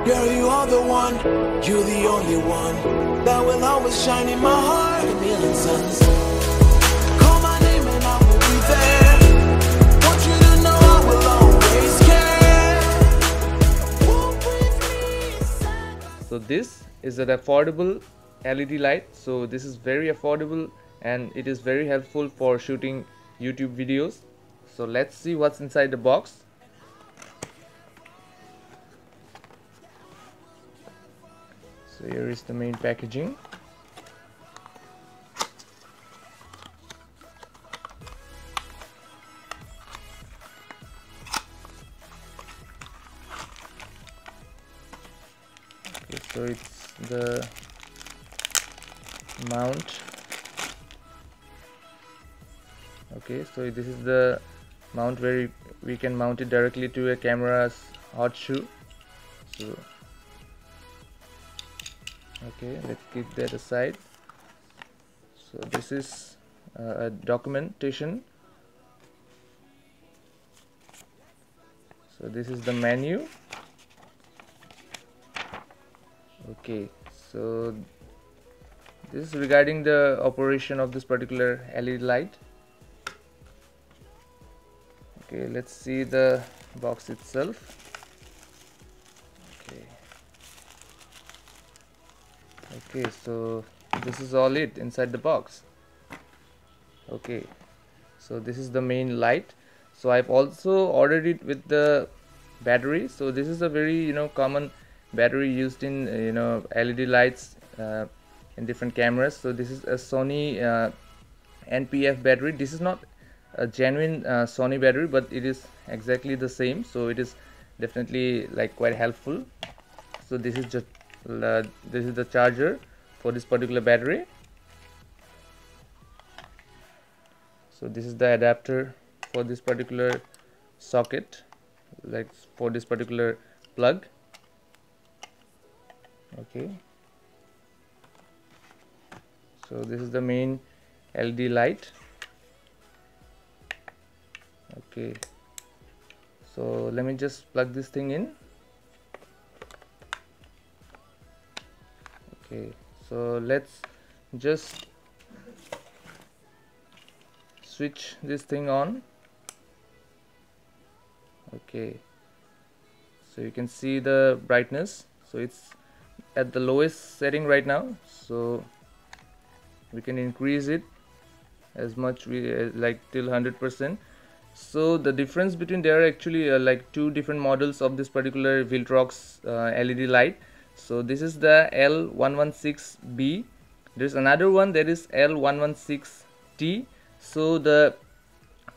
Girl, you are the one, you're the only one that will always shine in my heart. A million suns. Call my name and I will be there. Want you to know I will always care. Walk with me. So this is an affordable LED light. So this is very affordable and it is very helpful for shooting YouTube videos. So let's see what's inside the box. So here is the main packaging. Okay, so it's the mount. Okay, so this is the mount where we can mount it directly to a camera's hot shoe. So okay, let's keep that aside. So this is a documentation. So this is the menu. Okay, so this is regarding the operation of this particular LED light. Okay, let's see the box itself. Okay, so this is all it inside the box. Okay, so this is the main light. So I've also ordered it with the battery. So this is a very common battery used in LED lights in different cameras. So this is a Sony NPF battery. This is not a genuine Sony battery, but it is exactly the same. So it is definitely like quite helpful. So this is just this is the charger for this particular battery. So this is the adapter for this particular socket, like for this particular plug. Okay, so this is the main LED light. Okay, so let me just plug this thing in. Okay, so let's just switch this thing on. Okay, so you can see the brightness. So it's at the lowest setting right now, so we can increase it as much we like till 100%. So the difference between there are actually like two different models of this particular Viltrox LED light. So this is the L116B. There's another one that is L116T. So the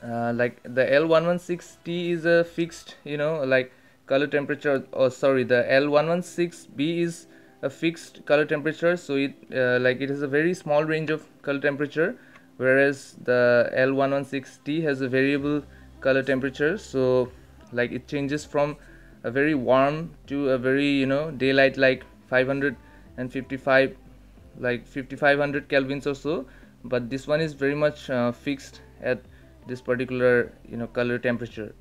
like the L116T is a fixed like color temperature, or sorry, the L116B is a fixed color temperature. So it like it has a very small range of color temperature, whereas the L116T has a variable color temperature. So like it changes from a very warm to a very daylight, like 555 like 5500 kelvins or so, but this one is very much fixed at this particular color temperature.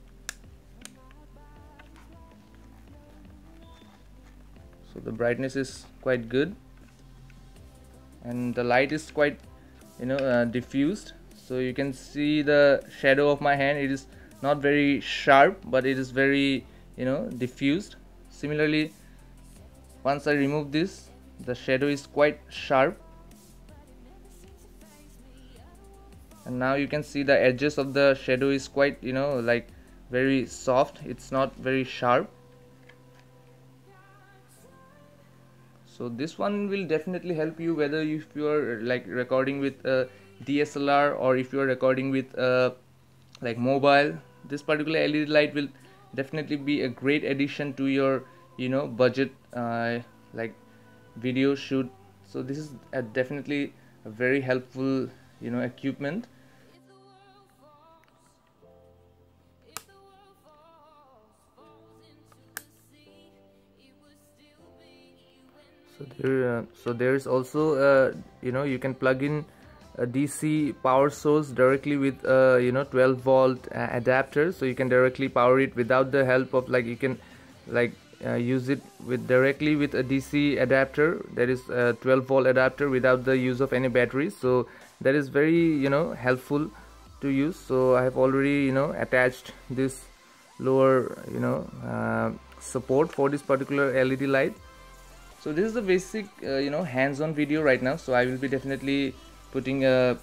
So the brightness is quite good and the light is quite diffused. So you can see the shadow of my hand. It is not very sharp, but it is very diffused. Similarly, once I remove this, the shadow is quite sharp, and now you can see the edges of the shadow is quite like very soft. It's not very sharp. So this one will definitely help you, whether if you are like recording with a DSLR or if you are recording with like mobile. This particular LED light will definitely be a great addition to your budget like video shoot. So this is definitely a very helpful equipment. So there is also you can plug in a DC power source directly with a 12 volt adapter, so you can directly power it without the help of, like, you can like use it directly with a DC adapter, that is a 12-volt adapter without the use of any batteries. So that is very helpful to use. So I have already attached this lower support for this particular LED light. So this is the basic hands-on video right now. So I will be definitely putting a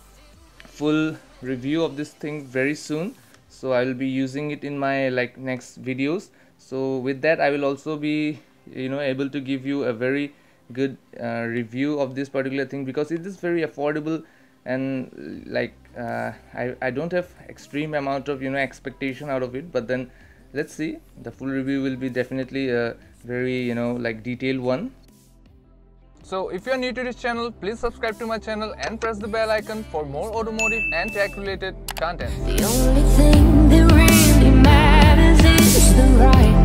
full review of this thing very soon. So I will be using it in my next videos. So with that, I will also be able to give you a very good review of this particular thing, because it is very affordable, and I don't have extreme amount of expectation out of it. But then let's see, the full review will be definitely a very detailed one. So if you are new to this channel, please subscribe to my channel and press the bell icon for more automotive and tech related content. The only thing that really matters is the right